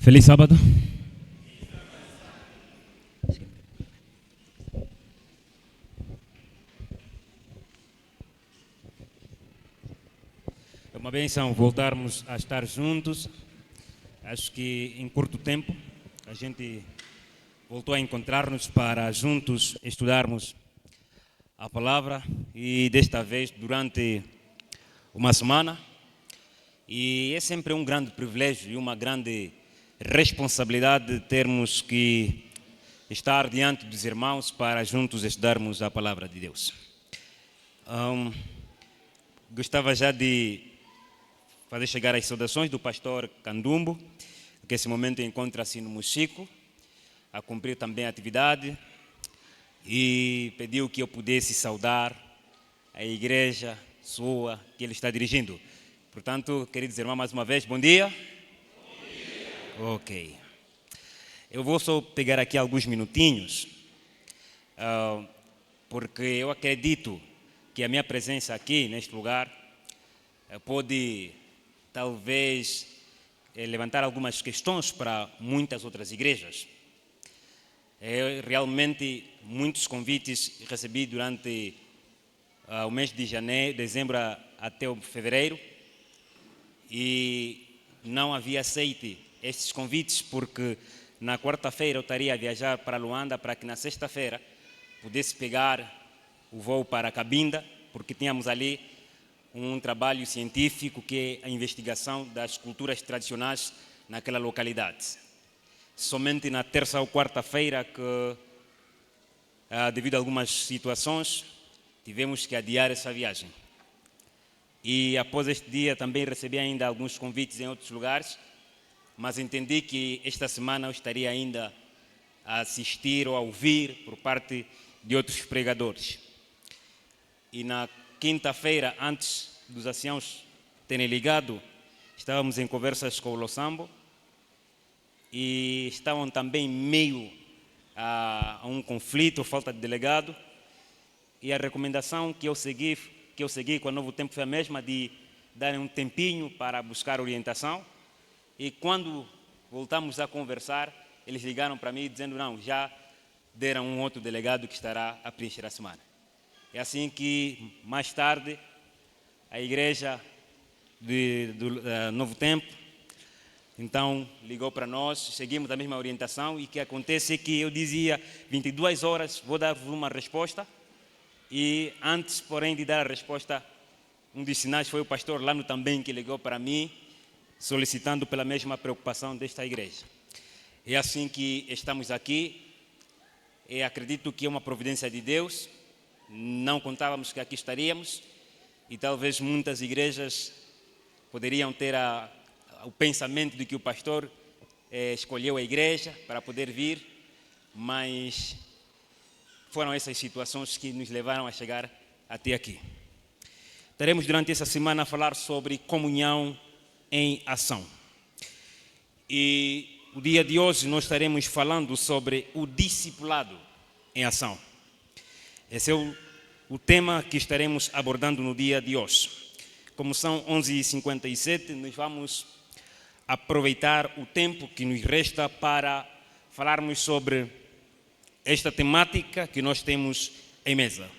Feliz sábado. É uma bênção voltarmos a estar juntos. Acho que em curto tempo a gente voltou a encontrar-nos para juntos estudarmos a palavra e desta vez durante uma semana. E é sempre um grande privilégio e uma grande responsabilidade termos que estar diante dos irmãos para juntos estudarmos a palavra de Deus. Gostava já de fazer chegar as saudações do pastor Candumbo, que nesse momento encontra-se no Mochico, a cumprir também a atividade, e pediu que eu pudesse saudar a igreja sua que ele está dirigindo. Portanto, queridos irmãos, mais uma vez, bom dia. Bom dia. Ok. Eu vou só pegar aqui alguns minutinhos, porque eu acredito que a minha presença aqui, neste lugar, pode talvez levantar algumas questões para muitas outras igrejas. Realmente, muitos convites recebi durante o mês de dezembro até fevereiro, e não havia aceito estes convites porque na quarta-feira eu estaria a viajar para Luanda para que na sexta-feira pudesse pegar o voo para Cabinda, porque tínhamos ali um trabalho científico que é a investigação das culturas tradicionais naquela localidade. Somente na terça ou quarta-feira que, devido a algumas situações, tivemos que adiar essa viagem. E após este dia também recebi ainda alguns convites em outros lugares, mas entendi que esta semana eu estaria ainda a assistir ou a ouvir por parte de outros pregadores. E na quinta-feira, antes dos anciãos terem ligado, estávamos em conversas com o Losambo e estavam também meio a um conflito, falta de delegado, e a recomendação que eu segui com o Novo Tempo foi a mesma, de darem um tempinho para buscar orientação. E quando voltamos a conversar, eles ligaram para mim dizendo, não, já deram um outro delegado que estará a preencher a semana. É assim que, mais tarde, a igreja do Novo Tempo, então, ligou para nós, seguimos a mesma orientação, e o que acontece é que eu dizia, 22 horas, vou dar-vos uma resposta, e antes, porém, de dar a resposta, um dos sinais foi o pastor Lano também, que ligou para mim, solicitando pela mesma preocupação desta igreja. É assim que estamos aqui, e acredito que é uma providência de Deus, não contávamos que aqui estaríamos, e talvez muitas igrejas poderiam ter o pensamento de que o pastor escolheu a igreja para poder vir, mas foram essas situações que nos levaram a chegar até aqui. Estaremos durante essa semana a falar sobre comunhão em ação. E o dia de hoje nós estaremos falando sobre o discipulado em ação. Esse é o tema que estaremos abordando no dia de hoje. Como são 11h57, nós vamos aproveitar o tempo que nos resta para falarmos sobre esta temática que nós temos em mesa.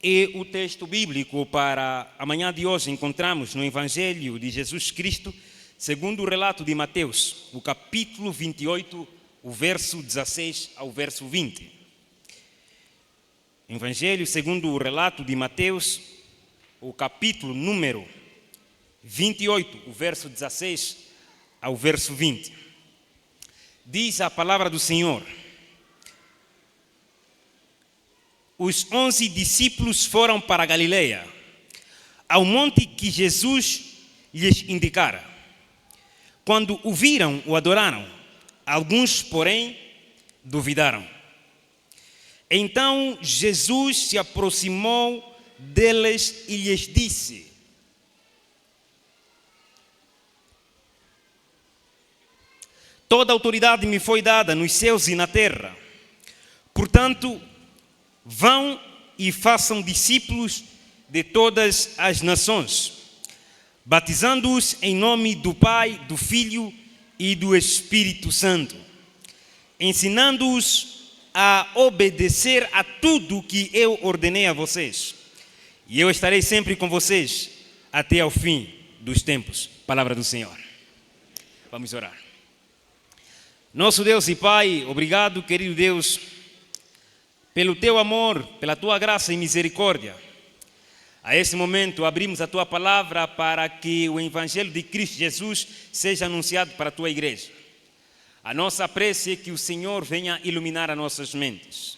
E o texto bíblico para amanhã de hoje encontramos no Evangelho de Jesus Cristo, segundo o relato de Mateus, o capítulo 28, o verso 16 ao verso 20. Evangelho segundo o relato de Mateus, o capítulo número 28, o verso 16 ao verso 20. Diz a palavra do Senhor: os 11 discípulos foram para a Galileia, ao monte que Jesus lhes indicara. Quando o viram, o adoraram. Alguns, porém, duvidaram. Então Jesus se aproximou deles e lhes disse: toda autoridade me foi dada nos céus e na terra. Portanto, vão e façam discípulos de todas as nações, batizando-os em nome do Pai, do Filho e do Espírito Santo, ensinando-os a obedecer a tudo que eu ordenei a vocês. E eu estarei sempre com vocês até ao fim dos tempos. Palavra do Senhor. Vamos orar. Nosso Deus e Pai, obrigado, querido Deus, pelo Teu amor, pela Tua graça e misericórdia. A esse momento abrimos a Tua palavra para que o Evangelho de Cristo Jesus seja anunciado para a Tua igreja. A nossa prece é que o Senhor venha iluminar as nossas mentes.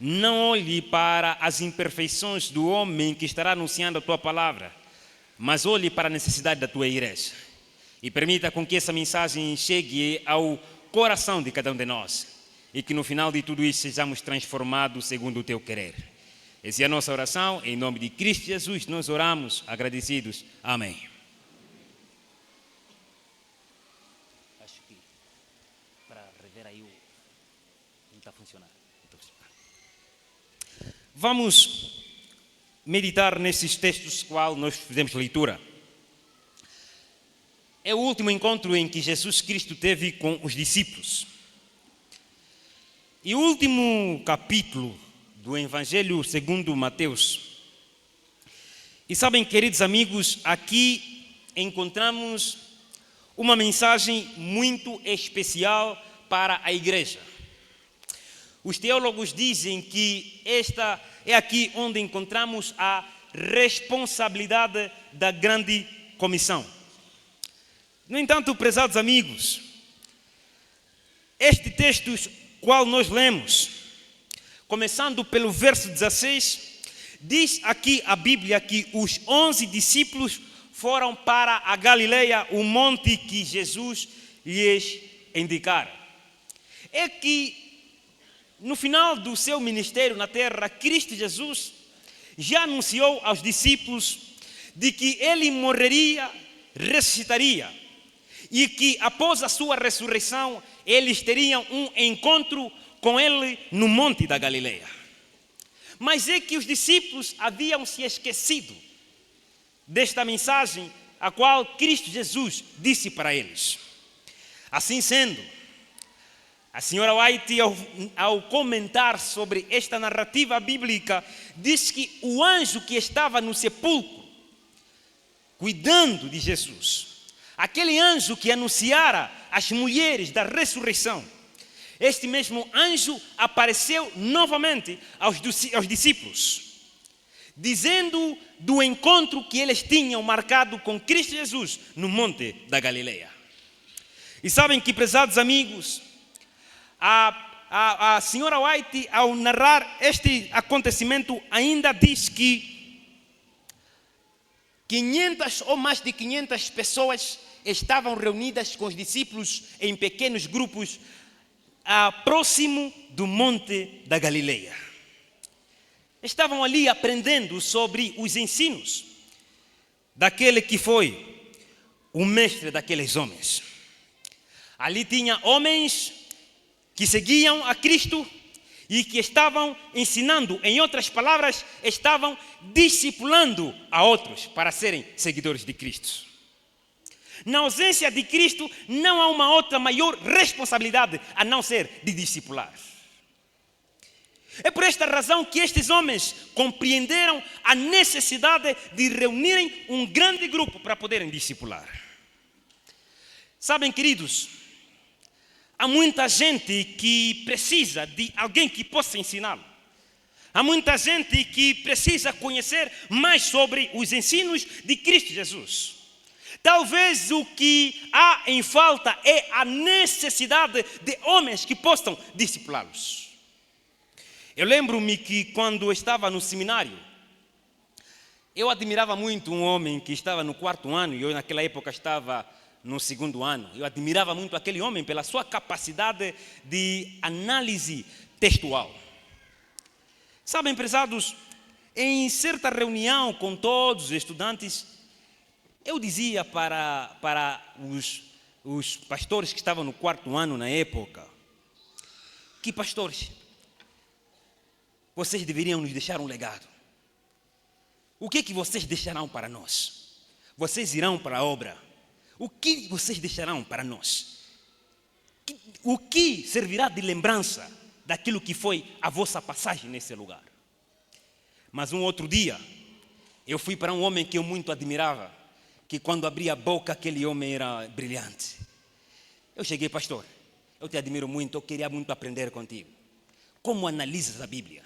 Não olhe para as imperfeições do homem que estará anunciando a Tua palavra, mas olhe para a necessidade da Tua igreja. E permita com que essa mensagem chegue ao coração de cada um de nós. E que no final de tudo isso sejamos transformados segundo o Teu querer. Essa é a nossa oração. Em nome de Cristo Jesus nós oramos agradecidos. Amém. Acho que para rever aí não está funcionando. Vamos meditar nesses textos qual nós fizemos leitura. É o último encontro em que Jesus Cristo teve com os discípulos. E o último capítulo do Evangelho segundo Mateus. E sabem, queridos amigos, aqui encontramos uma mensagem muito especial para a igreja. Os teólogos dizem que esta é aqui onde encontramos a responsabilidade da grande comissão. No entanto, prezados amigos, este texto qual nós lemos, começando pelo verso 16, diz aqui a Bíblia que os 11 discípulos foram para a Galileia, o monte que Jesus lhes indicara. É que no final do seu ministério na terra, Cristo Jesus já anunciou aos discípulos de que ele morreria, ressuscitaria, e que após a sua ressurreição, eles teriam um encontro com ele no monte da Galileia. Mas é que os discípulos haviam se esquecido desta mensagem, a qual Cristo Jesus disse para eles. Assim sendo, a senhora White, ao comentar sobre esta narrativa bíblica, diz que o anjo que estava no sepulcro, cuidando de Jesus, aquele anjo que anunciara às mulheres da ressurreição, este mesmo anjo apareceu novamente aos discípulos, dizendo do encontro que eles tinham marcado com Cristo Jesus no monte da Galileia. E sabem que, prezados amigos, a senhora White, ao narrar este acontecimento, ainda diz que 500 ou mais de 500 pessoas estavam reunidas com os discípulos em pequenos grupos próximo do monte da Galileia. Estavam ali aprendendo sobre os ensinos daquele que foi o mestre daqueles homens. Ali tinha homens que seguiam a Cristo e que estavam ensinando, em outras palavras, estavam discipulando a outros para serem seguidores de Cristo. Na ausência de Cristo, não há uma outra maior responsabilidade a não ser de discipular. É por esta razão que estes homens compreenderam a necessidade de reunirem um grande grupo para poderem discipular. Sabem, queridos, há muita gente que precisa de alguém que possa ensiná-lo. Há muita gente que precisa conhecer mais sobre os ensinos de Cristo Jesus. Talvez o que há em falta é a necessidade de homens que possam discipulá-los. Eu lembro-me que quando eu estava no seminário, eu admirava muito um homem que estava no 4º ano, e eu naquela época estava no 2º ano. Eu admirava muito aquele homem pela sua capacidade de análise textual. Sabem, prezados, em certa reunião com todos os estudantes, eu dizia para os pastores que estavam no 4º ano na época, que pastores, vocês deveriam nos deixar um legado. O que é que vocês deixarão para nós? Vocês irão para a obra. O que vocês deixarão para nós? o que servirá de lembrança daquilo que foi a vossa passagem nesse lugar? Mas um outro dia, eu fui para um homem que eu muito admirava, que quando abria a boca, aquele homem era brilhante. Eu cheguei, pastor, eu te admiro muito, eu queria muito aprender contigo. Como analisas a Bíblia?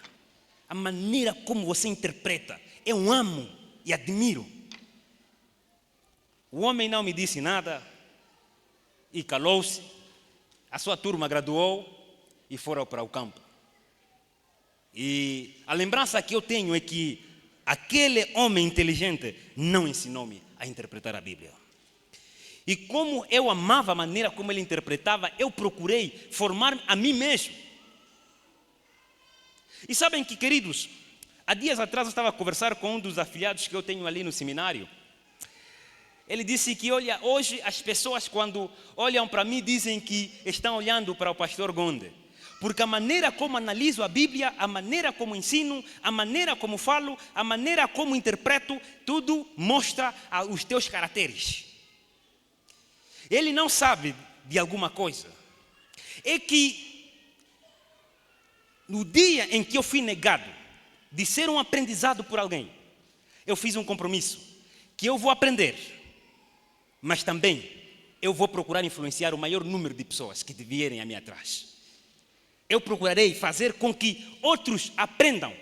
A maneira como você interpreta, eu amo e admiro. O homem não me disse nada e calou-se. A sua turma graduou e foram para o campo. E a lembrança que eu tenho é que aquele homem inteligente não ensinou-me a interpretar a Bíblia. E como eu amava a maneira como ele interpretava, eu procurei formar a mim mesmo. E sabem que, queridos, há dias atrás eu estava a conversar com um dos afiliados que eu tenho ali no seminário. Ele disse que, olha, hoje as pessoas quando olham para mim dizem que estão olhando para o pastor Gonde. Porque a maneira como analiso a Bíblia, a maneira como ensino, a maneira como falo, a maneira como interpreto, tudo mostra os teus caracteres. Ele não sabe de alguma coisa. É que no dia em que eu fui negado de ser um aprendizado por alguém, eu fiz um compromisso que eu vou aprender, mas também eu vou procurar influenciar o maior número de pessoas que vierem a mim atrás. Eu procurarei fazer com que outros aprendam,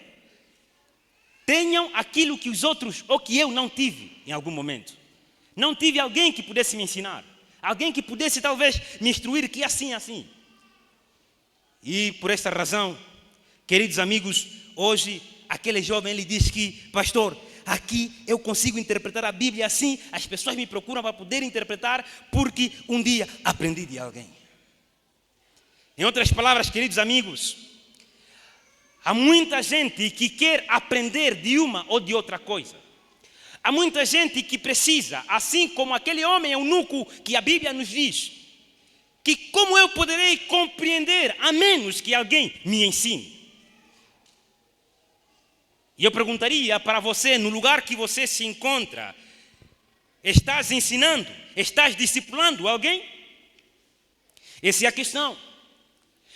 tenham aquilo que os outros ou que eu não tive em algum momento. Não tive alguém que pudesse me ensinar, alguém que pudesse talvez me instruir que assim. E por esta razão, queridos amigos, hoje aquele jovem ele diz que, pastor, aqui eu consigo interpretar a Bíblia assim, as pessoas me procuram para poder interpretar porque um dia aprendi de alguém. Em outras palavras, queridos amigos, há muita gente que quer aprender de uma ou de outra coisa. Há muita gente que precisa, assim como aquele homem eunuco que a Bíblia nos diz, que como eu poderei compreender a menos que alguém me ensine? E eu perguntaria para você, no lugar que você se encontra, estás ensinando, estás discipulando alguém? Essa é a questão.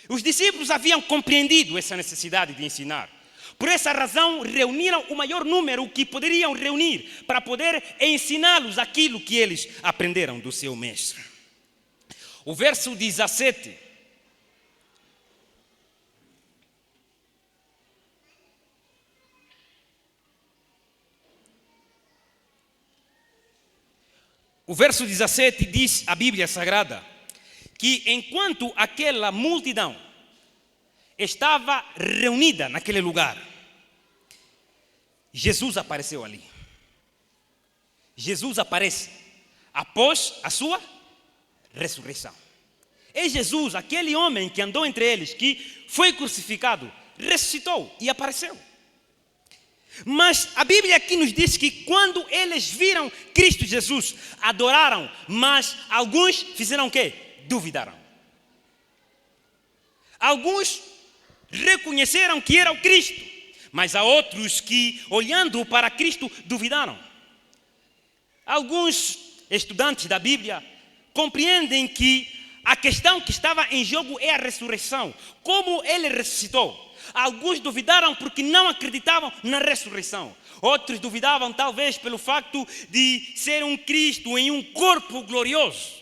Os discípulos haviam compreendido essa necessidade de ensinar. Por essa razão, reuniram o maior número que poderiam reunir para poder ensiná-los aquilo que eles aprenderam do seu mestre. O verso 17. O verso 17 diz a Bíblia Sagrada que enquanto aquela multidão estava reunida naquele lugar, Jesus apareceu ali. Jesus aparece após a sua ressurreição. É Jesus, aquele homem que andou entre eles, que foi crucificado, ressuscitou e apareceu. Mas a Bíblia aqui nos diz que quando eles viram Cristo Jesus, adoraram, mas alguns fizeram o quê? Duvidaram. Alguns reconheceram que era o Cristo, mas há outros que, olhando para Cristo, duvidaram. Alguns estudantes da Bíblia compreendem que a questão que estava em jogo é a ressurreição. Como ele ressuscitou? Alguns duvidaram porque não acreditavam na ressurreição. Outros duvidavam talvez pelo facto de ser um Cristo em um corpo glorioso.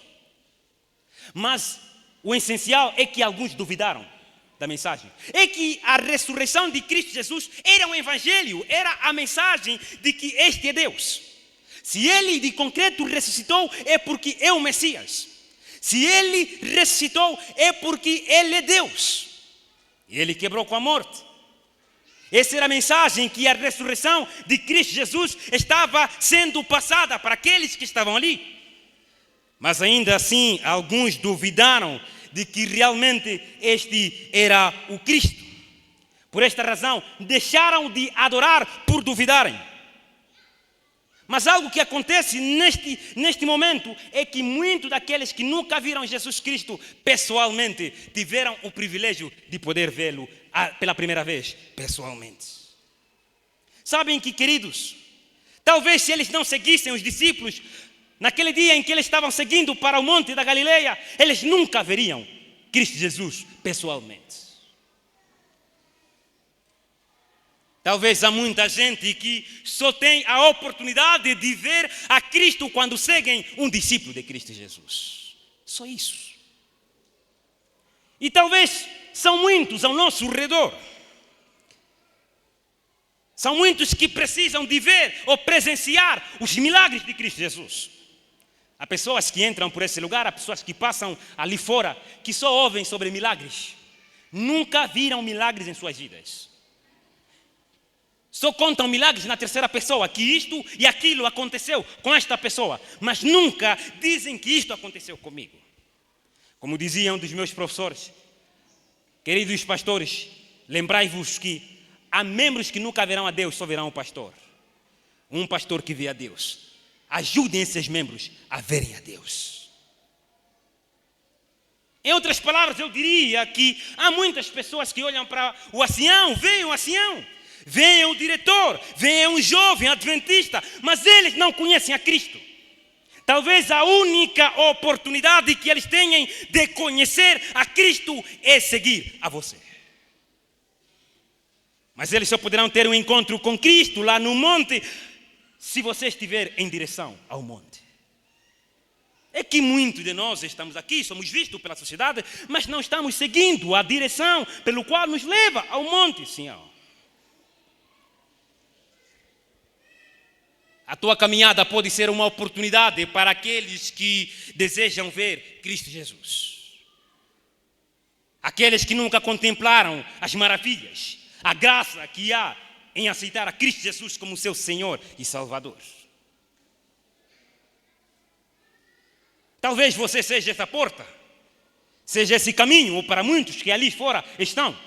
Mas o essencial é que alguns duvidaram da mensagem. É que a ressurreição de Cristo Jesus era um evangelho, era a mensagem de que este é Deus. Se ele de concreto ressuscitou, é porque é o Messias. Se ele ressuscitou, é porque ele é Deus. E ele quebrou com a morte. Essa era a mensagem que a ressurreição de Cristo Jesus estava sendo passada para aqueles que estavam ali. Mas ainda assim, alguns duvidaram de que realmente este era o Cristo. Por esta razão, deixaram de adorar por duvidarem. Mas algo que acontece neste momento é que muitos daqueles que nunca viram Jesus Cristo pessoalmente tiveram o privilégio de poder vê-lo pela primeira vez pessoalmente. Sabem que, queridos, talvez se eles não seguissem os discípulos naquele dia em que eles estavam seguindo para o monte da Galileia, eles nunca veriam Cristo Jesus pessoalmente. Talvez há muita gente que só tem a oportunidade de ver a Cristo quando seguem um discípulo de Cristo Jesus. Só isso. E talvez são muitos ao nosso redor. São muitos que precisam de ver ou presenciar os milagres de Cristo Jesus. Há pessoas que entram por esse lugar, há pessoas que passam ali fora, que só ouvem sobre milagres. Nunca viram milagres em suas vidas. Só contam milagres na terceira pessoa, que isto e aquilo aconteceu com esta pessoa, mas nunca dizem que isto aconteceu comigo. Como dizia um dos meus professores, queridos pastores, lembrai-vos que há membros que nunca verão a Deus, só verão o pastor. Um pastor que vê a Deus. Ajudem esses membros a verem a Deus. Em outras palavras, eu diria que há muitas pessoas que olham para o ancião, veem o ancião, veem o diretor, veem um jovem adventista, mas eles não conhecem a Cristo. Talvez a única oportunidade que eles tenham de conhecer a Cristo é seguir a você. Mas eles só poderão ter um encontro com Cristo lá no monte se você estiver em direção ao monte. É que muitos de nós estamos aqui, somos vistos pela sociedade, mas não estamos seguindo a direção pelo qual nos leva ao monte, Senhor. A tua caminhada pode ser uma oportunidade para aqueles que desejam ver Cristo Jesus. Aqueles que nunca contemplaram as maravilhas, a graça que há em aceitar a Cristo Jesus como seu Senhor e Salvador. Talvez você seja essa porta, seja esse caminho, ou para muitos que ali fora estão,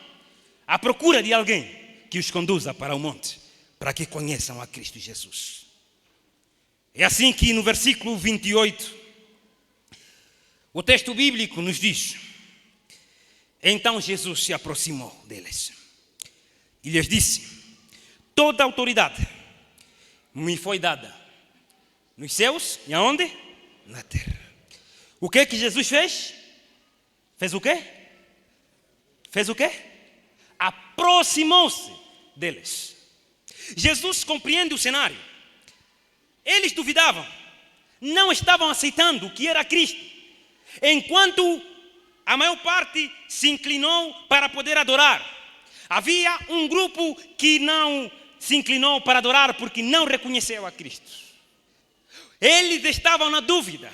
à procura de alguém que os conduza para o monte, para que conheçam a Cristo Jesus. É assim que no versículo 28, o texto bíblico nos diz: então Jesus se aproximou deles e lhes disse: toda a autoridade me foi dada nos céus e aonde? Na terra. O que Jesus fez? Fez o quê? Fez o quê? Aproximou-se deles. Jesus compreende o cenário. Eles duvidavam, não estavam aceitando o que era Cristo, enquanto a maior parte se inclinou para poder adorar. Havia um grupo que não se inclinou para adorar porque não reconheceu a Cristo. Eles estavam na dúvida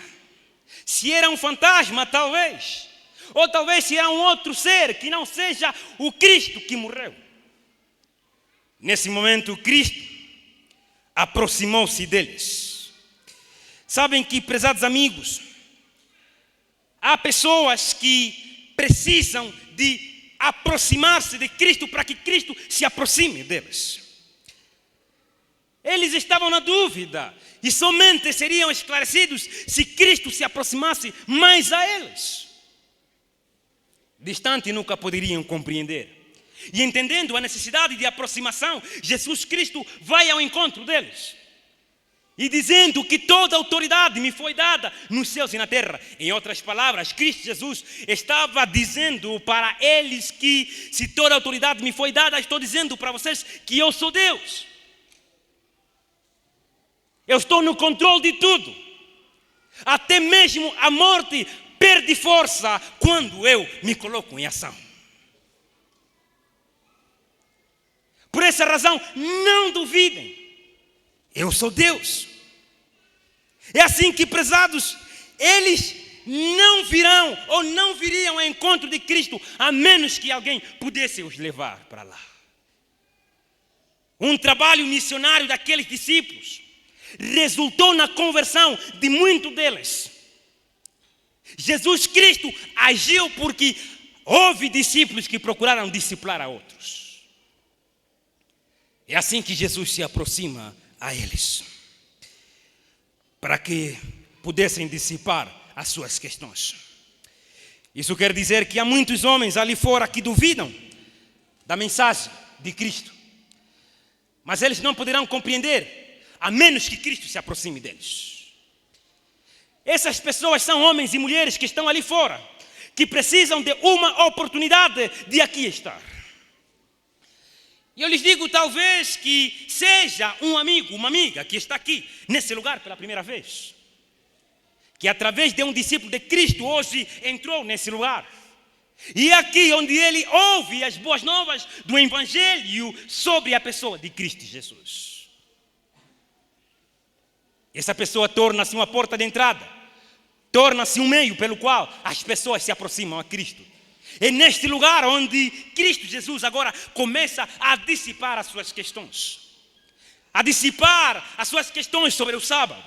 se era um fantasma, talvez, ou talvez se era um outro ser que não seja o Cristo que morreu. Nesse momento, Cristo aproximou-se deles. Sabem que, prezados amigos, há pessoas que precisam de aproximar-se de Cristo para que Cristo se aproxime deles. Eles estavam na dúvida e somente seriam esclarecidos se Cristo se aproximasse mais a eles. Distante nunca poderiam compreender. E entendendo a necessidade de aproximação, Jesus Cristo vai ao encontro deles. E dizendo que toda autoridade me foi dada nos céus e na terra. Em outras palavras, Cristo Jesus estava dizendo para eles que se toda autoridade me foi dada, estou dizendo para vocês que eu sou Deus. Eu estou no controle de tudo. Até mesmo a morte perde força quando eu me coloco em ação. Por essa razão, não duvidem. Eu sou Deus. É assim que, prezados, eles não virão ou não viriam ao encontro de Cristo, a menos que alguém pudesse os levar para lá. Um trabalho missionário daqueles discípulos resultou na conversão de muitos deles. Jesus Cristo agiu porque houve discípulos que procuraram discipular a outros. É assim que Jesus se aproxima a eles, para que pudessem dissipar as suas questões. Isso quer dizer que há muitos homens ali fora que duvidam da mensagem de Cristo, mas eles não poderão compreender a menos que Cristo se aproxime deles. Essas pessoas são homens e mulheres que estão ali fora, que precisam de uma oportunidade de aqui estar. E eu lhes digo, talvez que seja um amigo, uma amiga que está aqui, nesse lugar pela primeira vez, que através de um discípulo de Cristo hoje entrou nesse lugar. E é aqui onde ele ouve as boas novas do Evangelho sobre a pessoa de Cristo Jesus. Essa pessoa torna-se uma porta de entrada, torna-se um meio pelo qual as pessoas se aproximam a Cristo. É neste lugar onde Cristo Jesus agora começa a dissipar as suas questões. A dissipar as suas questões sobre o sábado,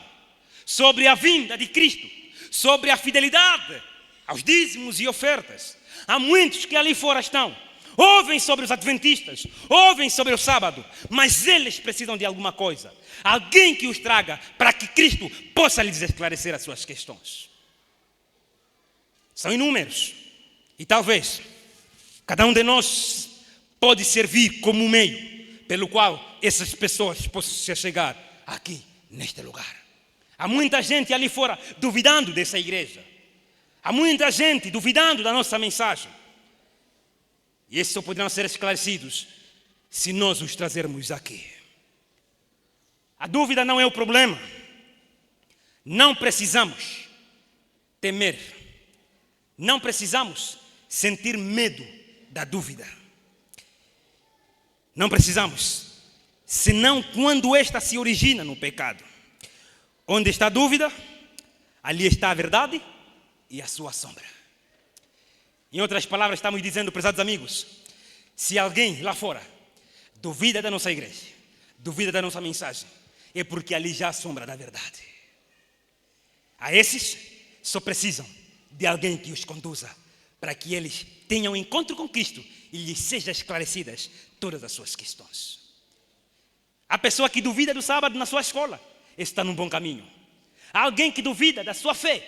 sobre a vinda de Cristo, sobre a fidelidade aos dízimos e ofertas. Há muitos que ali fora estão, ouvem sobre os adventistas, ouvem sobre o sábado, mas eles precisam de alguma coisa. Alguém que os traga para que Cristo possa lhes esclarecer as suas questões. São inúmeros. E talvez cada um de nós pode servir como um meio pelo qual essas pessoas possam se chegar aqui, neste lugar. Há muita gente ali fora duvidando dessa igreja. Há muita gente duvidando da nossa mensagem. E esses só poderão ser esclarecidos se nós os trazermos aqui. A dúvida não é o problema. Não precisamos temer. Não precisamos sentir medo da dúvida. Não precisamos, senão quando esta se origina no pecado. Onde está a dúvida, ali está a verdade e a sua sombra. Em outras palavras, estamos dizendo, prezados amigos, se alguém lá fora duvida da nossa igreja, duvida da nossa mensagem, é porque ali já há a sombra da verdade. A esses só precisam de alguém que os conduza para que eles tenham um encontro com Cristo e lhes sejam esclarecidas todas as suas questões. A pessoa que duvida do sábado na sua escola, esse está num bom caminho. Há alguém que duvida da sua fé,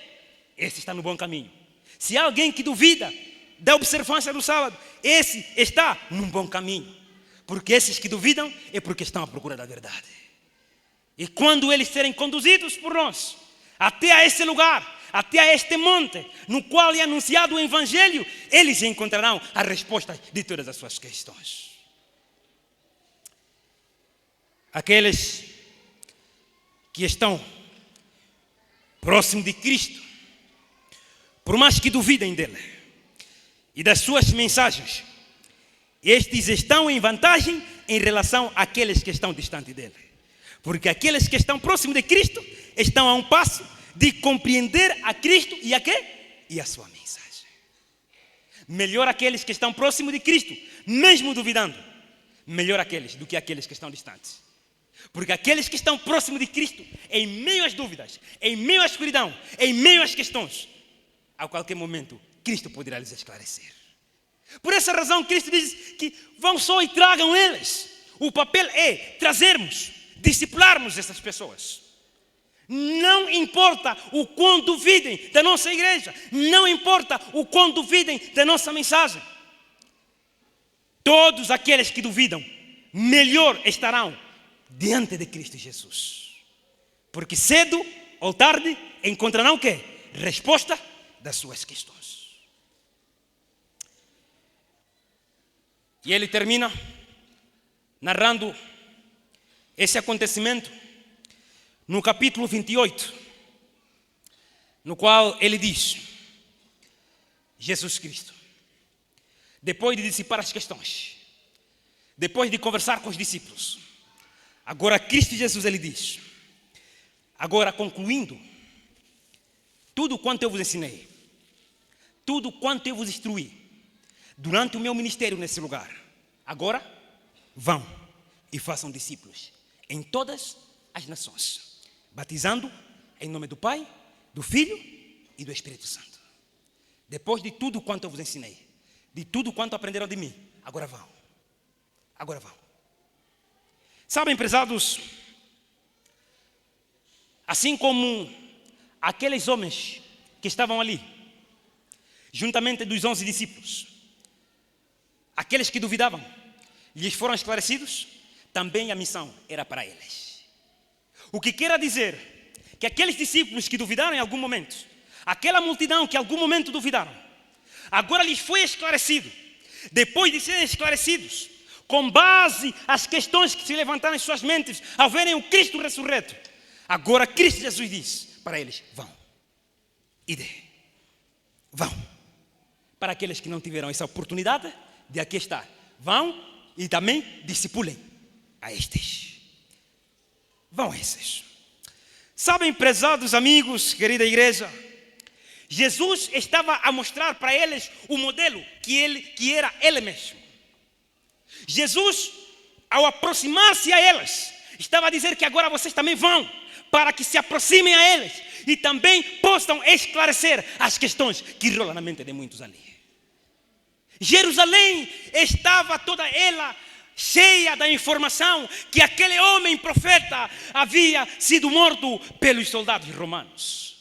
esse está no bom caminho. Se há alguém que duvida da observância do sábado, esse está num bom caminho. Porque esses que duvidam é porque estão à procura da verdade. E quando eles serem conduzidos por nós até a esse lugar, até a este monte, no qual é anunciado o Evangelho, eles encontrarão a resposta de todas as suas questões. Aqueles que estão próximos de Cristo, por mais que duvidem dele e das suas mensagens, estes estão em vantagem em relação àqueles que estão distante dele. Porque aqueles que estão próximos de Cristo estão a um passo de compreender a Cristo e a quê? E a sua mensagem. Melhor aqueles que estão próximos de Cristo, mesmo duvidando, melhor aqueles do que aqueles que estão distantes. Porque aqueles que estão próximos de Cristo, em meio às dúvidas, em meio à escuridão, em meio às questões, a qualquer momento, Cristo poderá lhes esclarecer. Por essa razão, Cristo diz que vão só e tragam eles. O papel é trazermos, discipularmos essas pessoas. Não importa o quão duvidem da nossa igreja, não importa o quão duvidem da nossa mensagem. Todos aqueles que duvidam, melhor estarão diante de Cristo Jesus. Porque cedo ou tarde encontrarão o quê? Resposta das suas questões. E ele termina narrando esse acontecimento no capítulo 28, no qual ele diz: Jesus Cristo, depois de dissipar as questões, depois de conversar com os discípulos, agora Cristo Jesus, ele diz: agora concluindo, tudo quanto eu vos ensinei, tudo quanto eu vos instruí, durante o meu ministério nesse lugar, agora vão e façam discípulos em todas as nações, batizando em nome do Pai, do Filho e do Espírito Santo. Depois de tudo quanto eu vos ensinei, de tudo quanto aprenderam de mim, agora vão. Agora vão. Sabem, prezados, assim como aqueles homens que estavam ali, juntamente dos 11 discípulos, aqueles que duvidavam, lhes foram esclarecidos, também a missão era para eles. O que quer dizer que aqueles discípulos que duvidaram em algum momento, aquela multidão que em algum momento duvidaram, Agora lhes foi esclarecido. Depois de serem esclarecidos, com base as questões que se levantaram em suas mentes ao verem o Cristo ressurreto, agora Cristo Jesus diz para eles: vão, ide, vão. Para aqueles que não tiveram essa oportunidade de aqui estar, vão e também discipulem a estes. Vão esses. Sabem, prezados amigos, querida igreja, Jesus estava a mostrar para eles o modelo que era Ele mesmo. Jesus, ao aproximar-se a eles, estava a dizer que agora vocês também vão, para que se aproximem a eles e também possam esclarecer as questões que rolam na mente de muitos ali. Jerusalém estava toda ela cheia da informação que aquele homem profeta havia sido morto pelos soldados romanos.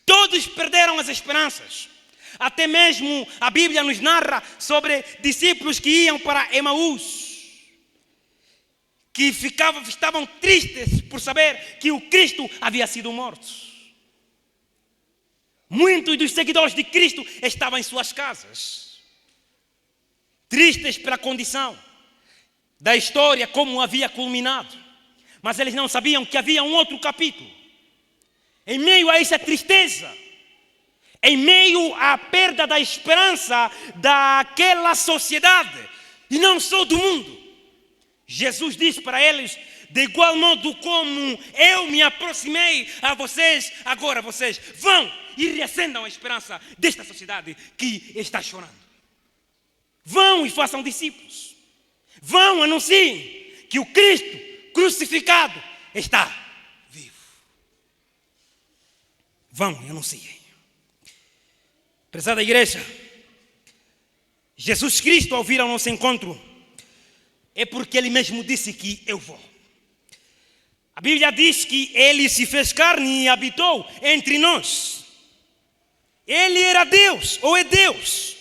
Todos perderam as esperanças. Até mesmo a Bíblia nos narra sobre discípulos que iam para Emaús, que estavam tristes por saber que o Cristo havia sido morto. Muitos dos seguidores de Cristo estavam em suas casas, tristes pela condição da história como havia culminado. Mas eles não sabiam que havia um outro capítulo. Em meio a essa tristeza, em meio à perda da esperança daquela sociedade, e não só do mundo, Jesus disse para eles: de igual modo como eu me aproximei a vocês, agora vocês vão e reacendam a esperança desta sociedade que está chorando. Vão e façam discípulos. Vão, anunciem que o Cristo crucificado está vivo. Vão e anunciem. Prezada igreja, Jesus Cristo, ao vir ao nosso encontro, é porque Ele mesmo disse que eu vou. A Bíblia diz que Ele se fez carne e habitou entre nós. Ele era Deus, ou é Deus,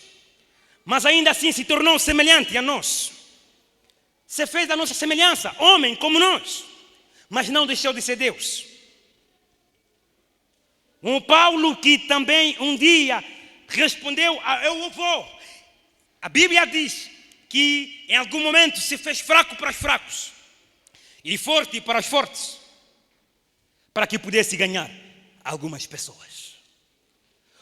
mas ainda assim se tornou semelhante a nós. Se fez da nossa semelhança, homem como nós, mas não deixou de ser Deus. Um Paulo que também um dia respondeu: eu vou. A Bíblia diz que em algum momento se fez fraco para os fracos e forte para os fortes, para que pudesse ganhar algumas pessoas.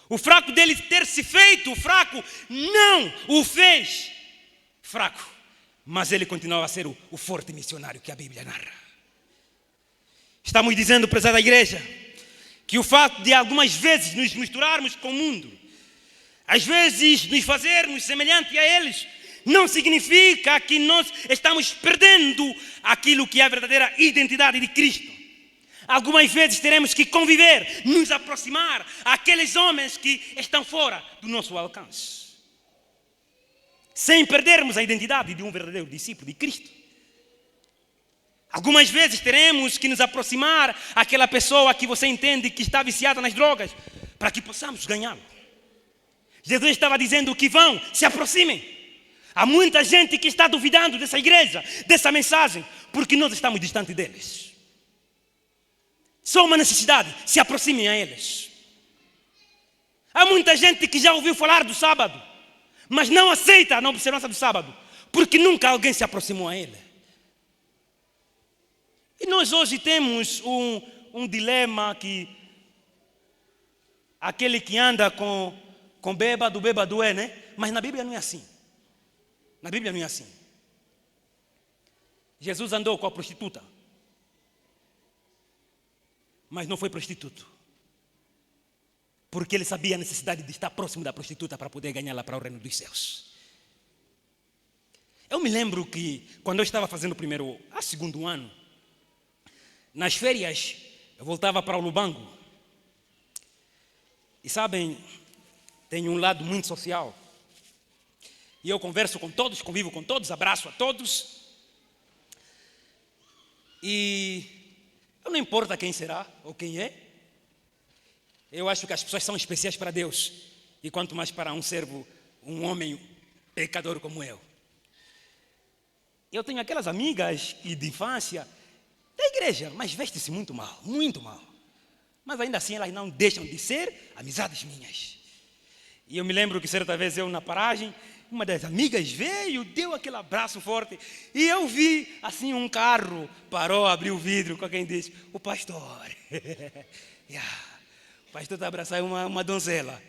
O fraco dele ter se feito fraco não o fez fraco, mas ele continuava a ser o forte missionário que a Bíblia narra. Estamos dizendo, prezada igreja, que o fato de algumas vezes nos misturarmos com o mundo, às vezes nos fazermos semelhante a eles, não significa que nós estamos perdendo aquilo que é a verdadeira identidade de Cristo. Algumas vezes teremos que conviver, nos aproximar àqueles homens que estão fora do nosso alcance, sem perdermos a identidade de um verdadeiro discípulo de Cristo. Algumas vezes teremos que nos aproximar àquela pessoa que você entende que está viciada nas drogas, para que possamos ganhá-lo. Jesus estava dizendo que vão, se aproximem. Há muita gente que está duvidando dessa igreja, dessa mensagem, porque nós estamos distantes deles. Só uma necessidade: se aproximem a eles. Há muita gente que já ouviu falar do sábado, mas não aceita a observância do sábado, porque nunca alguém se aproximou a ele. E nós hoje temos um dilema que aquele que anda com bêbado é, né? Mas na Bíblia não é assim. Na Bíblia não é assim. Jesus andou com a prostituta, mas não foi prostituto, porque ele sabia a necessidade de estar próximo da prostituta para poder ganhá-la para o reino dos céus. Eu me lembro que quando eu estava fazendo o segundo ano, nas férias, eu voltava para o Lubango. E sabem, tenho um lado muito social. E eu converso com todos, convivo com todos, abraço a todos. E não importa quem será ou quem é. Eu acho que as pessoas são especiais para Deus. E quanto mais para um servo, um homem pecador como eu. Eu tenho aquelas amigas de infância da igreja, mas vestem-se muito mal, muito mal. Mas ainda assim elas não deixam de ser amizades minhas. E eu me lembro que certa vez eu na paragem, uma das amigas veio, deu aquele abraço forte, e eu vi assim um carro, parou, abriu o vidro, com quem disse, o pastor. O pastor está abraçando uma donzela.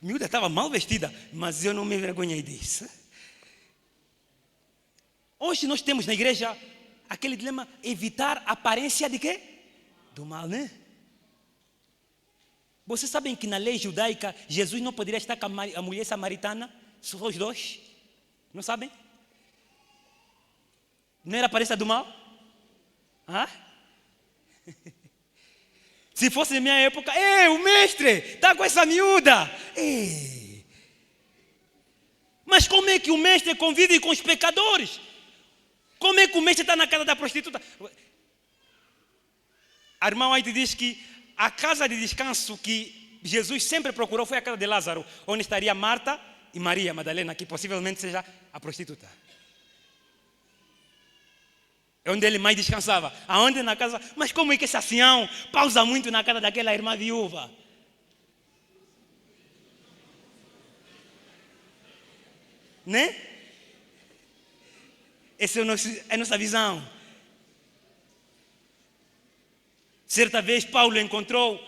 Miúda estava mal vestida, mas eu não me envergonhei disso. Hoje nós temos na igreja aquele dilema, evitar a aparência de quê? Do mal, né? Vocês sabem que na lei judaica, Jesus não poderia estar com a mulher samaritana, só os dois? Não sabem? Não era aparência do mal? Hã? Se fosse na minha época, o mestre está com essa miúda. Mas como é que o mestre convive com os pecadores? Como é que o mestre está na casa da prostituta? A irmã White diz que a casa de descanso que Jesus sempre procurou foi a casa de Lázaro, onde estaria Marta e Maria Madalena, que possivelmente seja a prostituta. É onde ele mais descansava. Aonde? Na casa. Mas como é que esse ancião pausa muito na casa daquela irmã viúva? Né? Essa é a nossa visão. Certa vez Paulo encontrou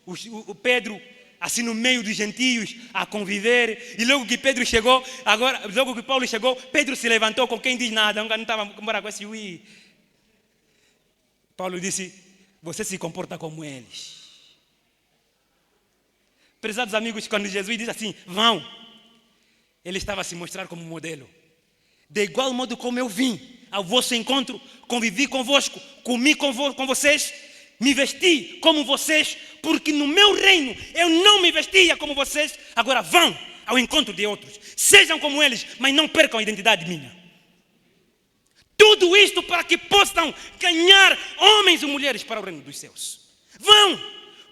o Pedro assim no meio dos gentios a conviver, e logo que Pedro chegou, logo que Paulo chegou, Pedro se levantou com quem diz nada, não estava embora com esse ui. Paulo disse, você se comporta como eles. Prezados amigos, quando Jesus diz assim, vão, ele estava a se mostrar como modelo. De igual modo como eu vim ao vosso encontro, convivi convosco, comi com vocês, me vesti como vocês, porque no meu reino eu não me vestia como vocês. Agora vão ao encontro de outros, sejam como eles, mas não percam a identidade minha. Tudo isto para que possam ganhar homens e mulheres para o reino dos céus. Vão,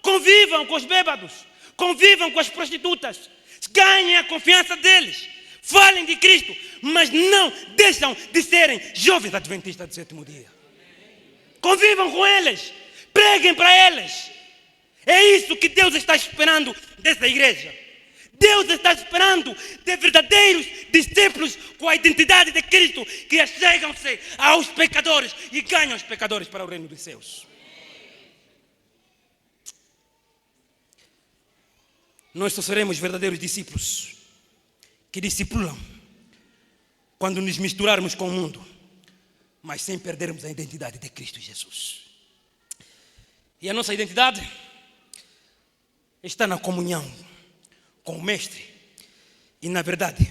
convivam com os bêbados, convivam com as prostitutas, ganhem a confiança deles, falem de Cristo, mas não deixam de serem jovens adventistas do sétimo dia. Convivam com eles, preguem para eles. É isso que Deus está esperando dessa igreja. Deus está esperando de verdadeiros discípulos com a identidade de Cristo, que achegam-se aos pecadores e ganham os pecadores para o reino dos céus. Nós só seremos verdadeiros discípulos que discipulam quando nos misturarmos com o mundo, mas sem perdermos a identidade de Cristo Jesus. E a nossa identidade está na comunhão com o Mestre e na verdade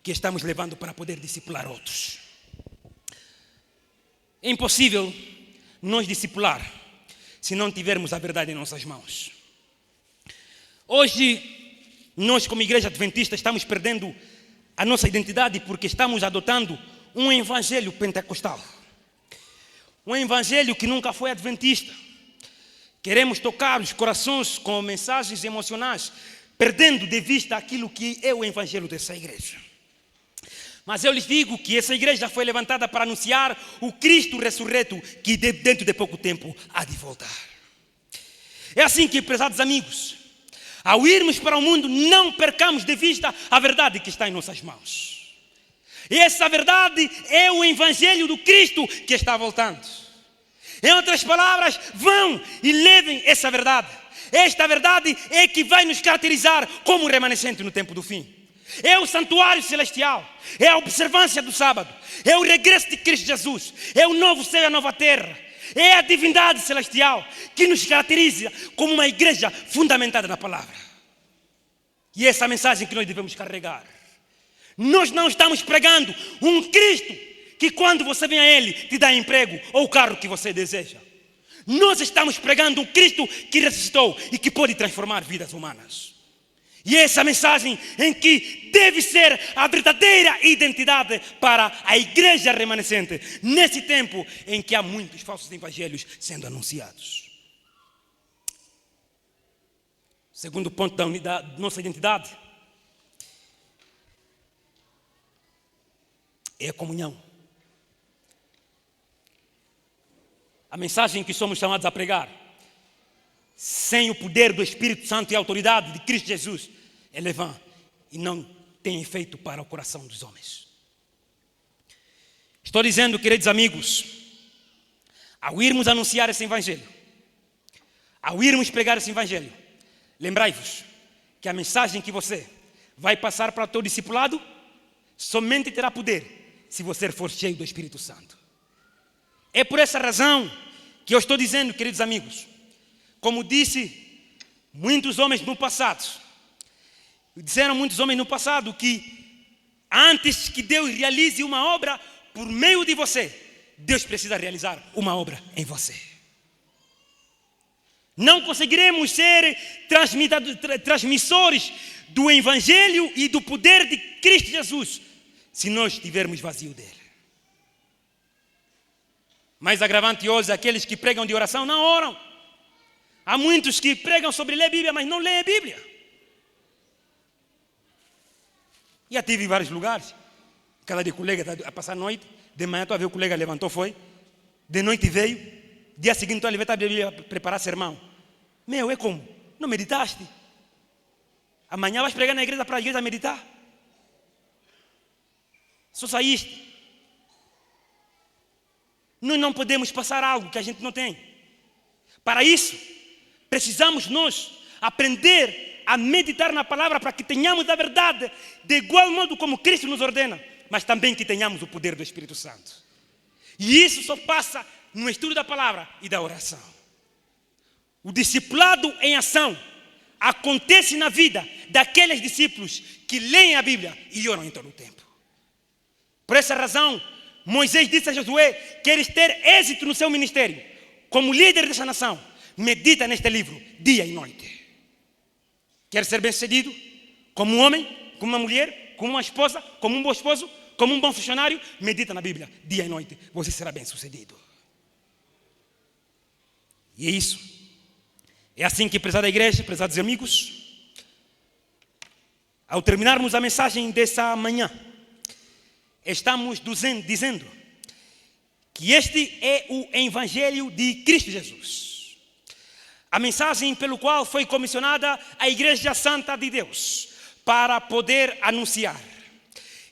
que estamos levando para poder discipular outros. É impossível nós discipular se não tivermos a verdade em nossas mãos. Hoje, nós como igreja adventista estamos perdendo a nossa identidade porque estamos adotando um evangelho pentecostal. Um evangelho que nunca foi adventista. Queremos tocar os corações com mensagens emocionais, perdendo de vista aquilo que é o evangelho dessa igreja. Mas eu lhes digo que essa igreja foi levantada para anunciar o Cristo ressurreto, que dentro de pouco tempo há de voltar. É assim que, prezados amigos, ao irmos para o mundo, não percamos de vista a verdade que está em nossas mãos. E essa verdade é o evangelho do Cristo que está voltando. Em outras palavras, vão e levem essa verdade. Esta verdade é que vai nos caracterizar como remanescente no tempo do fim. É o santuário celestial, é a observância do sábado, é o regresso de Cristo Jesus, é o novo céu e a nova terra, é a divindade celestial que nos caracteriza como uma igreja fundamentada na palavra. E essa mensagem que nós devemos carregar. Nós não estamos pregando um Cristo que quando você vem a Ele, te dá emprego ou o carro que você deseja. Nós estamos pregando um Cristo que ressuscitou e que pode transformar vidas humanas. E essa mensagem em que deve ser a verdadeira identidade para a igreja remanescente, nesse tempo em que há muitos falsos evangelhos sendo anunciados. Segundo ponto da nossa identidade é a comunhão. A mensagem que somos chamados a pregar, sem o poder do Espírito Santo e a autoridade de Cristo Jesus, é vã e não tem efeito para o coração dos homens. Estou dizendo, queridos amigos, ao irmos anunciar esse evangelho, ao irmos pregar esse evangelho, lembrai-vos que a mensagem que você vai passar para o teu discipulado somente terá poder se você for cheio do Espírito Santo. É por essa razão que eu estou dizendo, queridos amigos, como disse muitos homens no passado, disseram muitos homens no passado que antes que Deus realize uma obra por meio de você, Deus precisa realizar uma obra em você. Não conseguiremos ser transmissores do Evangelho e do poder de Cristo Jesus se nós estivermos vazios dele. Mais agravante hoje, aqueles que pregam de oração não oram. Há muitos que pregam sobre ler a Bíblia, mas não leem a Bíblia. Já tive em vários lugares. Cada dia o colega está a passar a noite, de manhã tu a ver o colega levantou, foi, de noite veio, dia seguinte tu a levar a Bíblia para preparar sermão. Meu, é como? Não meditaste? Amanhã vais pregar na igreja para a igreja meditar? Só saíste. Nós não podemos passar algo que a gente não tem. Para isso, precisamos nós aprender a meditar na palavra para que tenhamos a verdade de igual modo como Cristo nos ordena, mas também que tenhamos o poder do Espírito Santo. E isso só passa no estudo da palavra e da oração. O discipulado em ação acontece na vida daqueles discípulos que leem a Bíblia e oram em todo o tempo. Por essa razão, Moisés disse a Josué: queres ter êxito no seu ministério, como líder dessa nação, medita neste livro dia e noite. Quer ser bem-sucedido como um homem, como uma mulher, como uma esposa, como um bom esposo, como um bom funcionário? Medita na Bíblia dia e noite, você será bem-sucedido. E é isso. É assim que, prezada igreja, prezados amigos, ao terminarmos a mensagem dessa manhã, estamos dizendo que este é o Evangelho de Cristo Jesus. A mensagem pelo qual foi comissionada a Igreja Santa de Deus para poder anunciar.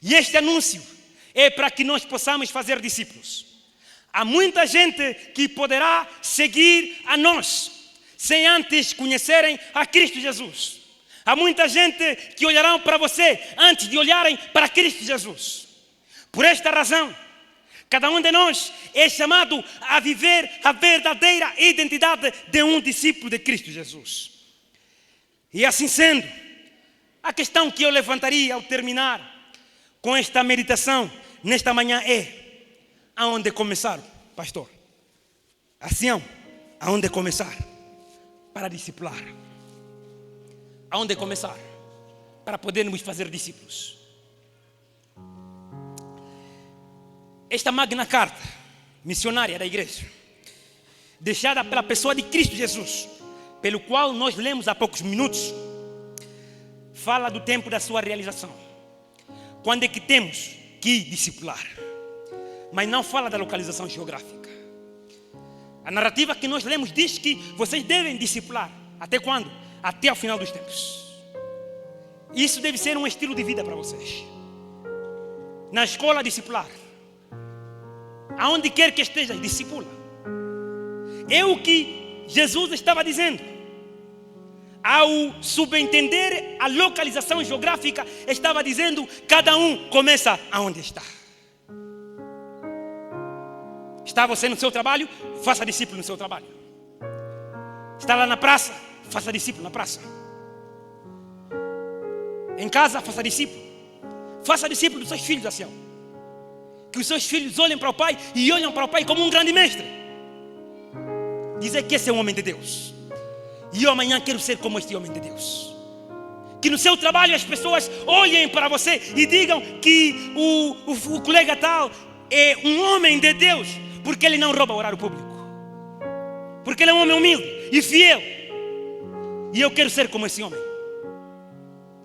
E este anúncio é para que nós possamos fazer discípulos. Há muita gente que poderá seguir a nós sem antes conhecerem a Cristo Jesus. Há muita gente que olharão para você antes de olharem para Cristo Jesus. Por esta razão, cada um de nós é chamado a viver a verdadeira identidade de um discípulo de Cristo Jesus. E assim sendo, a questão que eu levantaria ao terminar com esta meditação nesta manhã é: aonde começar, pastor? Assim, aonde começar para discipular? Aonde começar para podermos fazer discípulos? Esta magna carta missionária da igreja, deixada pela pessoa de Cristo Jesus, pelo qual nós lemos há poucos minutos, fala do tempo da sua realização. Quando é que temos que discipular? Mas não fala da localização geográfica. A narrativa que nós lemos diz que vocês devem discipular. Até quando? Até ao final dos tempos. Isso deve ser um estilo de vida para vocês. Na escola, discipular. Aonde quer que esteja, discipula. É o que Jesus estava dizendo. Ao subentender a localização geográfica, estava dizendo: cada um começa aonde está. Está você no seu trabalho? Faça discípulo no seu trabalho. Está lá na praça? Faça discípulo na praça. Em casa, faça discípulo. Faça discípulo dos seus filhos assim. Que os seus filhos olhem para o pai e olhem para o pai como um grande mestre. Dizer que esse é um homem de Deus. E eu amanhã quero ser como este homem de Deus. Que no seu trabalho as pessoas olhem para você e digam que o colega tal é um homem de Deus, porque ele não rouba o horário público, porque ele é um homem humilde e fiel. E eu quero ser como esse homem.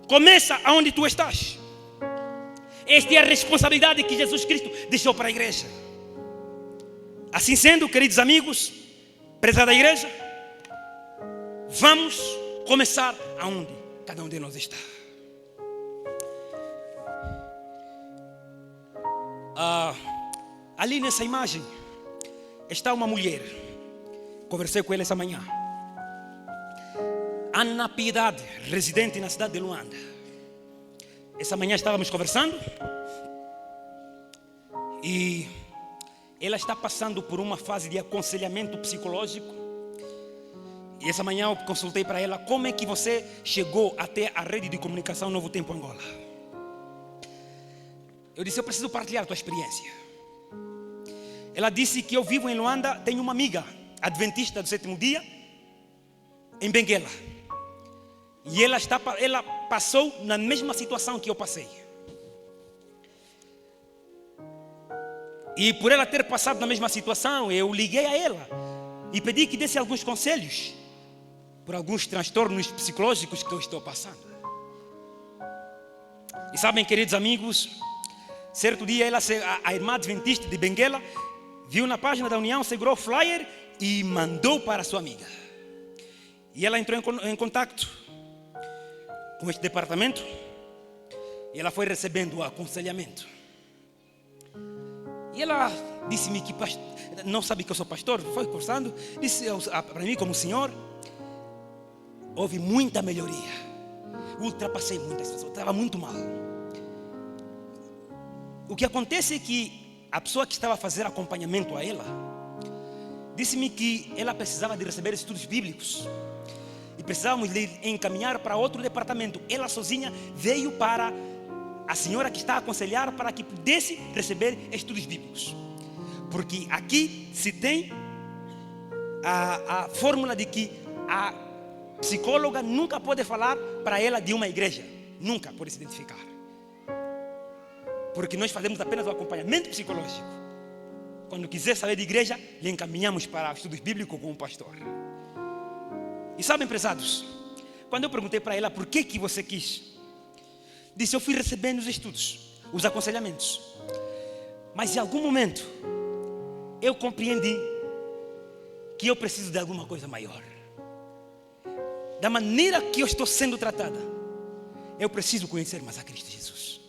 Começa aonde tu estás. Esta é a responsabilidade que Jesus Cristo deixou para a igreja. Assim sendo, queridos amigos, prezada igreja, vamos começar aonde cada um de nós está. Ali nessa imagem está uma mulher. Conversei com ela essa manhã. Ana Piedade, residente na cidade de Luanda. Essa manhã estávamos conversando e ela está passando por uma fase de aconselhamento psicológico. E essa manhã eu consultei para ela como é que você chegou até a rede de comunicação Novo Tempo Angola. Eu disse, eu preciso partilhar a tua experiência. Ela disse que eu vivo em Luanda, tenho uma amiga adventista do sétimo dia, em Benguela. E ela passou na mesma situação que eu passei. E por ela ter passado na mesma situação, eu liguei a ela e pedi que desse alguns conselhos por alguns transtornos psicológicos que eu estou passando. E sabem, queridos amigos, certo dia a irmã adventista de Benguela viu na página da União, segurou o flyer e mandou para a sua amiga. E ela entrou em contato com este departamento e ela foi recebendo o aconselhamento. E ela disse-me que não sabe que eu sou pastor, foi conversando, disse para mim como senhor, houve muita melhoria, ultrapassei muitas pessoas, estava muito mal. O que acontece é que a pessoa que estava a fazer acompanhamento a ela disse-me que ela precisava de receber estudos bíblicos e precisávamos de encaminhar para outro departamento. Ela sozinha veio para a senhora que está a aconselhar para que pudesse receber estudos bíblicos, porque aqui se tem a fórmula de que a psicóloga nunca pode falar para ela de uma igreja, nunca pode se identificar, porque nós fazemos apenas o acompanhamento psicológico. Quando quiser saber de igreja, lhe encaminhamos para estudos bíblicos com o pastor. E sabem, prezados, quando eu perguntei para ela por que você quis, disse, eu fui recebendo os estudos, os aconselhamentos, mas em algum momento eu compreendi que eu preciso de alguma coisa maior. Da maneira que eu estou sendo tratada, eu preciso conhecer mais a Cristo Jesus.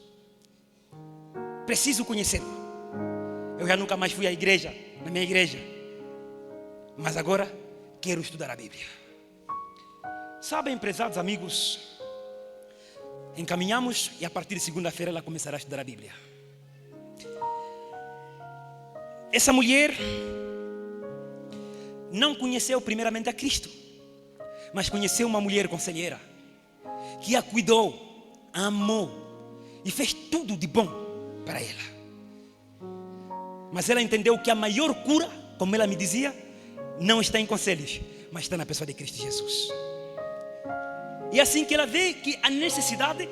Preciso conhecê-lo. Eu já nunca mais fui à igreja, na minha igreja, mas agora quero estudar a Bíblia. Sabem, prezados amigos, encaminhamos e a partir de segunda-feira ela começará a estudar a Bíblia. Essa mulher não conheceu primeiramente a Cristo, mas conheceu uma mulher conselheira que a cuidou, a amou e fez tudo de bom para ela. Mas ela entendeu que a maior cura, como ela me dizia, não está em conselhos, mas está na pessoa de Cristo Jesus. E assim que ela vê que a necessidade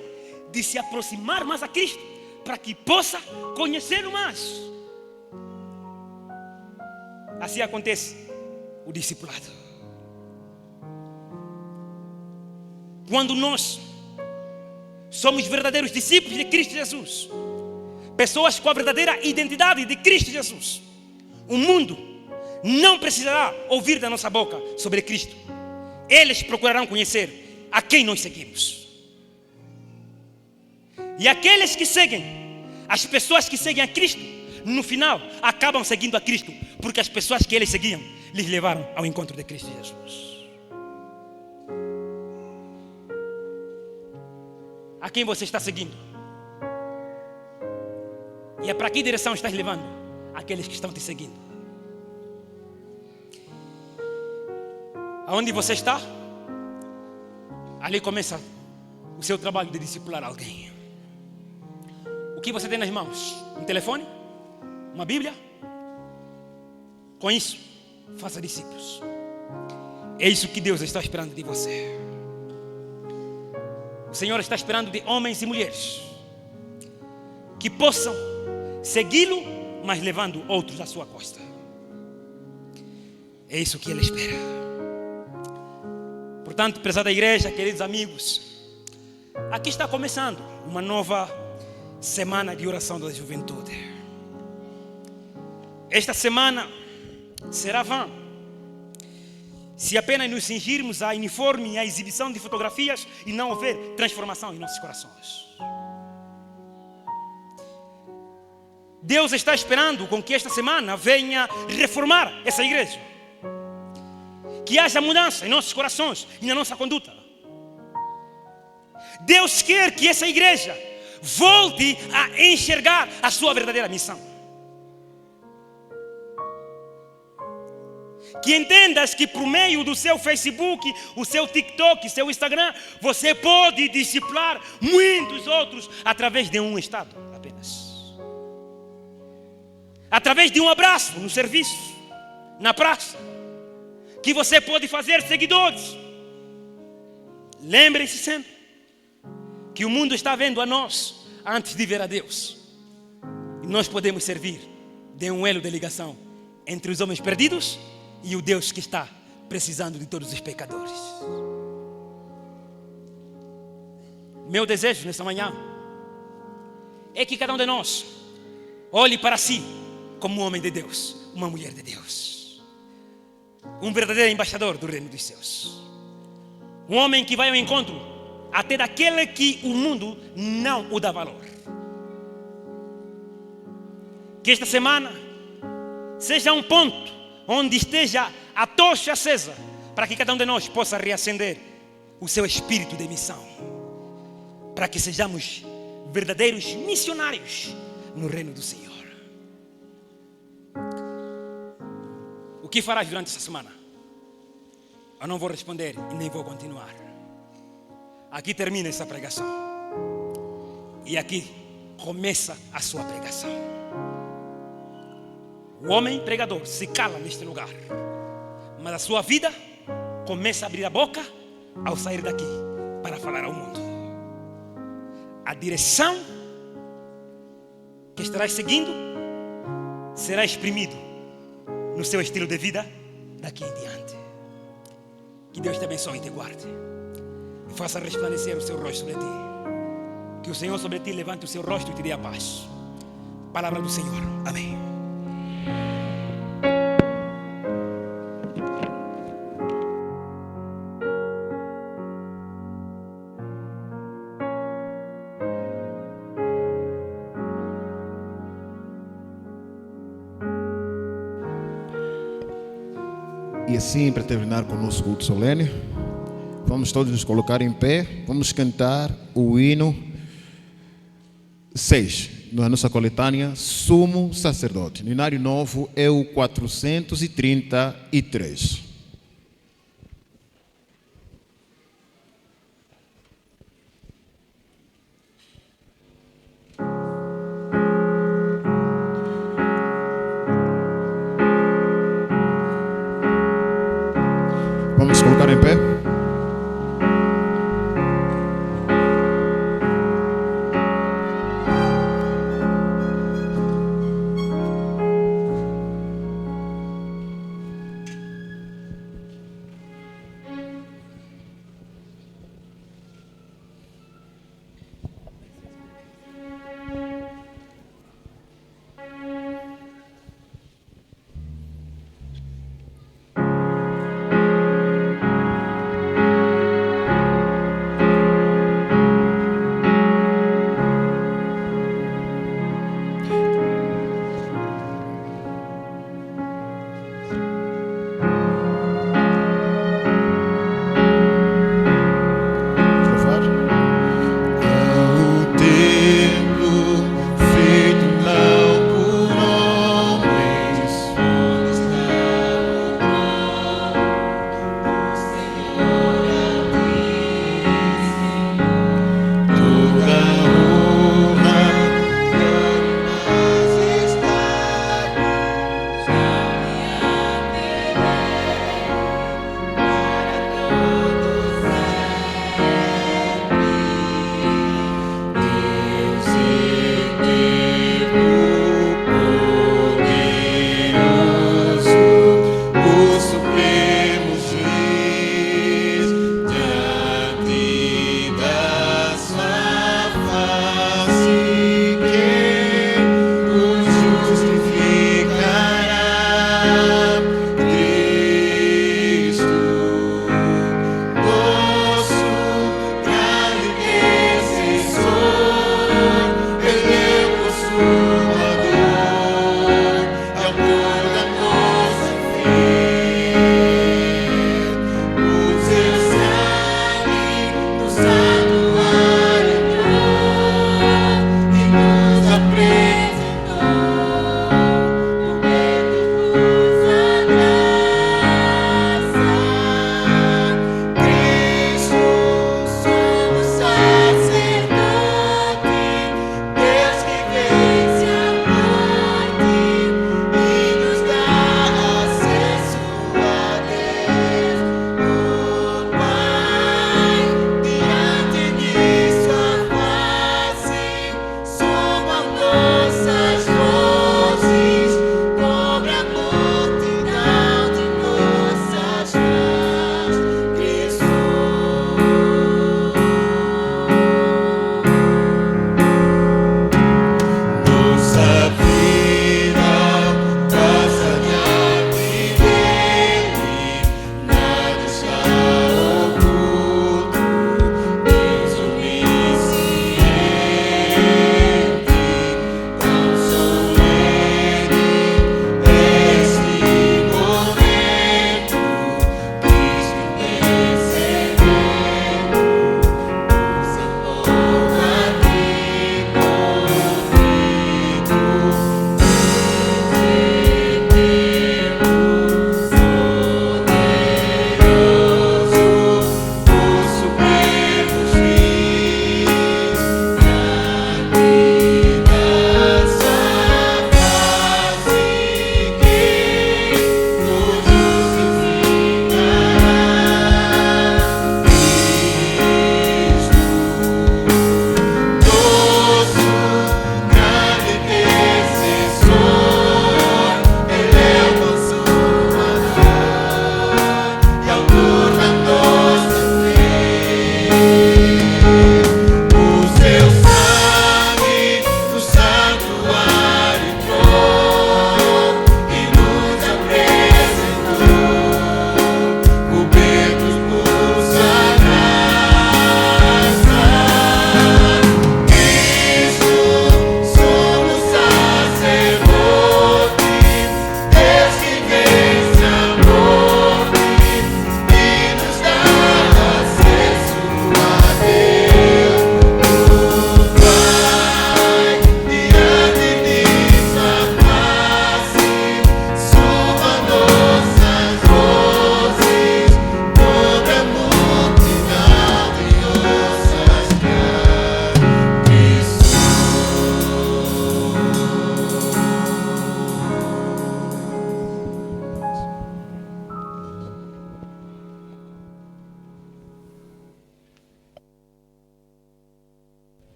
de se aproximar mais a Cristo, para que possa conhecê-lo mais. Assim acontece o discipulado. Quando nós somos verdadeiros discípulos de Cristo Jesus, pessoas com a verdadeira identidade de Cristo Jesus, o mundo não precisará ouvir da nossa boca sobre Cristo. Eles procurarão conhecer a quem nós seguimos. E aqueles que seguem, as pessoas que seguem a Cristo, no final acabam seguindo a Cristo, porque as pessoas que eles seguiam lhes levaram ao encontro de Cristo Jesus. A quem você está seguindo? E é para que direção estás levando aqueles que estão te seguindo? Aonde você está? Ali começa o seu trabalho de discipular alguém. O que você tem nas mãos? Um telefone? Uma Bíblia? Com isso, faça discípulos. É isso que Deus está esperando de você. O Senhor está esperando de homens e mulheres que possam segui-lo, mas levando outros à sua costa. É isso que Ele espera. Portanto, prezada igreja, queridos amigos, aqui está começando uma nova semana de oração da juventude. Esta semana será vã se apenas nos cingirmos a uniforme e a exibição de fotografias e não houver transformação em nossos corações. Deus está esperando com que esta semana venha reformar essa igreja. Que haja mudança em nossos corações e na nossa conduta. Deus quer que essa igreja volte a enxergar a sua verdadeira missão. Que entendas que por meio do seu Facebook, o seu TikTok, seu Instagram, você pode discipular muitos outros através de um estado apenas. Através de um abraço no serviço, na praça, que você pode fazer seguidores. Lembre-se sempre que o mundo está vendo a nós antes de ver a Deus. E nós podemos servir de um elo de ligação entre os homens perdidos e o Deus que está precisando de todos os pecadores. Meu desejo nesta manhã é que cada um de nós olhe para si como um homem de Deus, uma mulher de Deus, um verdadeiro embaixador do reino dos céus, um homem que vai ao encontro até daquele que o mundo não o dá valor. Que esta semana seja um ponto onde esteja a tocha acesa, para que cada um de nós possa reacender o seu espírito de missão, para que sejamos verdadeiros missionários no reino do Senhor. O que farás durante essa semana? Eu não vou responder e nem vou continuar. Aqui termina essa pregação e aqui começa a sua pregação. O homem pregador se cala neste lugar, mas a sua vida começa a abrir a boca ao sair daqui para falar ao mundo. A direção que estarás seguindo será exprimido no seu estilo de vida daqui em diante. Que Deus te abençoe e te guarde e faça resplandecer o seu rosto sobre ti. Que o Senhor sobre ti levante o seu rosto e te dê a paz. Palavra do Senhor. Amém. E assim, para terminar com o nosso culto solene, vamos todos nos colocar em pé. Vamos cantar o hino 6 da nossa coletânea Sumo Sacerdote. No Inário Novo é o 433. Vamos colocar em pé.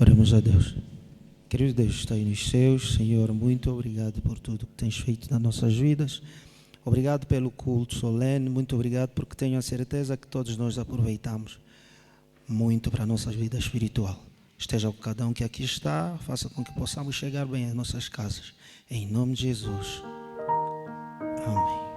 Oremos a Deus. Querido Deus, está aí nos céus. Senhor, muito obrigado por tudo que tens feito nas nossas vidas. Obrigado pelo culto solene. Muito obrigado porque tenho a certeza que todos nós aproveitamos muito para a nossa vida espiritual. Esteja com cada um que aqui está. Faça com que possamos chegar bem às nossas casas. Em nome de Jesus. Amém.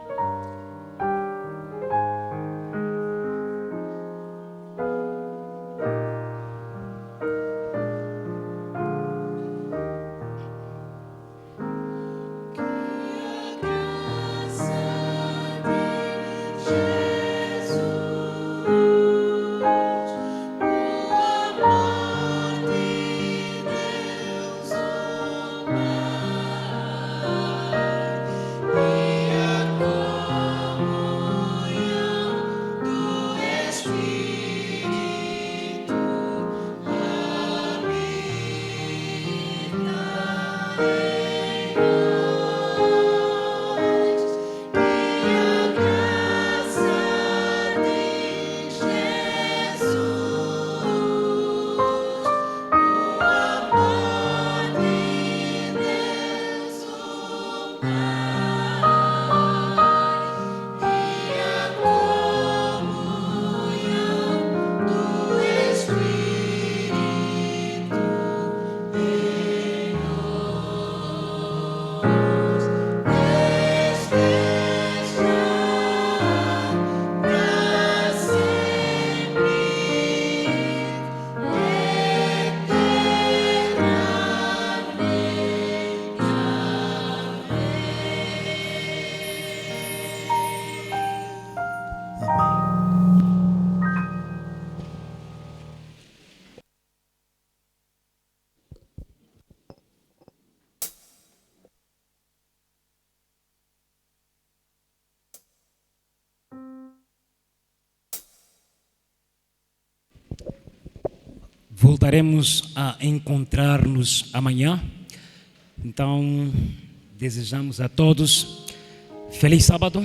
Voltaremos a encontrar-nos amanhã. Então, desejamos a todos feliz sábado.